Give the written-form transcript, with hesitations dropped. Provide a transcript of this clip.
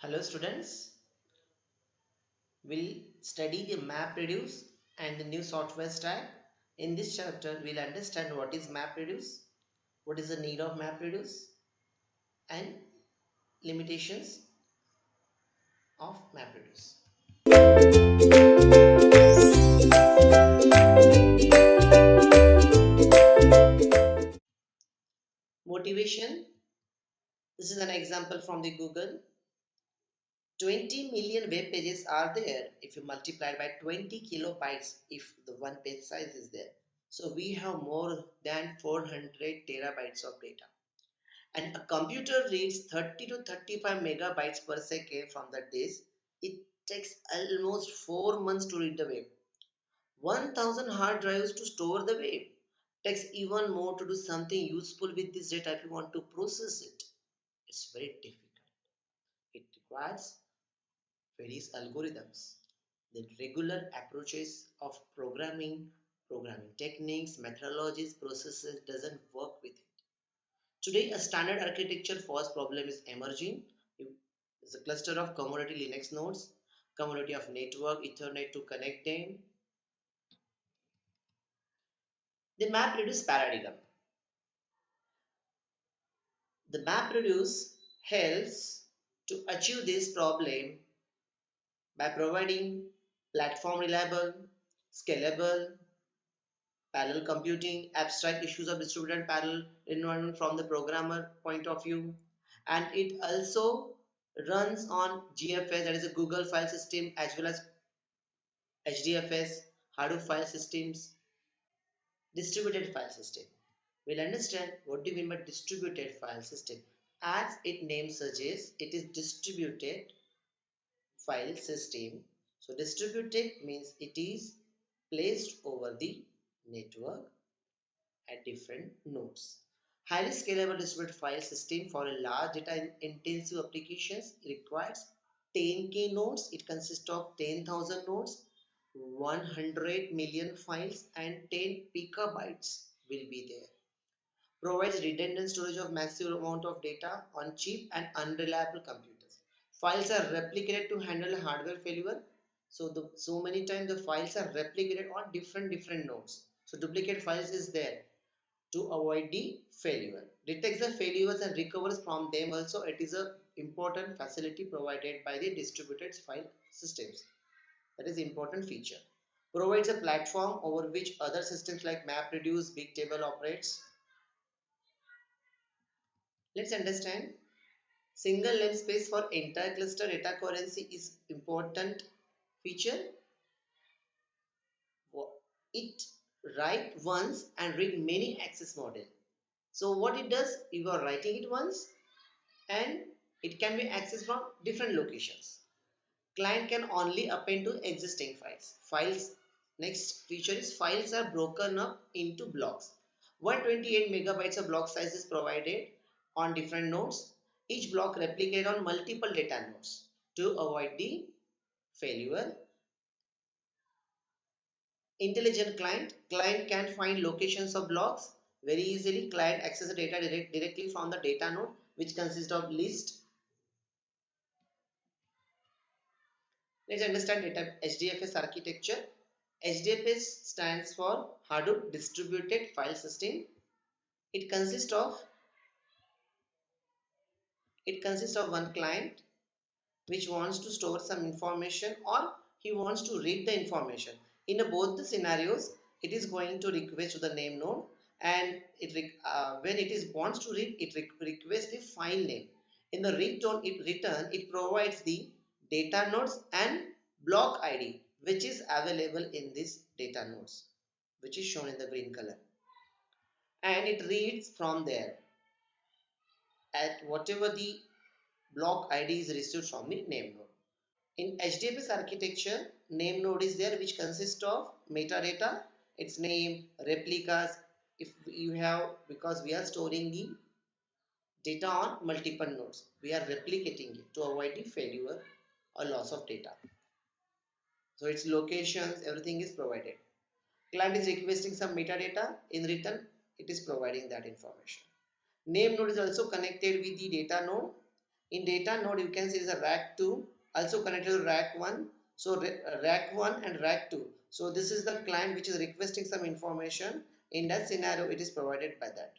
Hello students, we'll study the MapReduce and the new software stack. In this chapter, we'll understand what is MapReduce, what is the need of MapReduce and limitations of MapReduce. Motivation, this is an example from the Google. 20 million web pages are there if you multiply by 20 kilobytes if the one page size is there. So we have more than 400 terabytes of data. And a computer reads 30 to 35 megabytes per second from the disk. It takes almost 4 months to read the web. 1000 hard drives to store the web. Takes even more to do something useful with this data if you want to process it. It's very difficult. It requires various algorithms. The regular approaches of programming techniques, methodologies, processes doesn't work with it. Today, a standard architecture false problem is emerging. It's a cluster of commodity Linux nodes, commodity of network, Ethernet to connect them. The MapReduce paradigm. The MapReduce helps to achieve this problem by providing platform reliable, scalable, parallel computing, abstract issues of distributed and parallel environment from the programmer point of view, and it also runs on GFS, that is a Google file system, as well as HDFS Hadoop file systems. Distributed file system, we'll understand what do you mean by distributed file system. As its name suggests, it is distributed file system. So distributed means it is placed over the network at different nodes. Highly scalable distributed file system for a large data intensive applications requires 10K nodes. It consists of 10,000 nodes, 100 million files, and 10 petabytes will be there. Provides redundant storage of massive amount of data on cheap and unreliable computers. Files are replicated to handle hardware failure. So many times the files are replicated on different nodes. So duplicate files is there to avoid the failure. Detects the failures and recovers from them also. It is a important facility provided by the distributed file systems. That is important feature. Provides a platform over which other systems like MapReduce, Bigtable operates. Let's understand. Single length space for entire cluster data coherency is important feature. It write once and read many access model. So what it does, you are writing it once and it can be accessed from different locations. Client can only append to existing files. Next feature is files are broken up into blocks. 128 megabytes of block size is provided on different nodes. Each block replicated on multiple data nodes to avoid the failure. Intelligent client can find locations of blocks very easily. Client access the data directly from the data node, which consists of list. Let's understand data HDFS architecture. HDFS stands for Hadoop Distributed File System. It consists of one client which wants to store some information or he wants to read the information. In both the scenarios, it is going to request to the name node, and when it is wants to read, it requests the file name. In the return, it provides the data nodes and block ID which is available in this data nodes, which is shown in the green color, and it reads from there at whatever the block ID is received from the name node. In HDFS architecture, name node is there which consists of metadata, its name, replicas. If you have, because we are storing the data on multiple nodes, we are replicating it to avoid the failure or loss of data. So its locations, everything is provided. Client is requesting some metadata, in return it is providing that information. Name node is also connected with the data node. In data node, you can see is a rack 2 also connected to rack 1. So rack 1 and rack 2. So this is the client which is requesting some information. In that scenario, it is provided by that.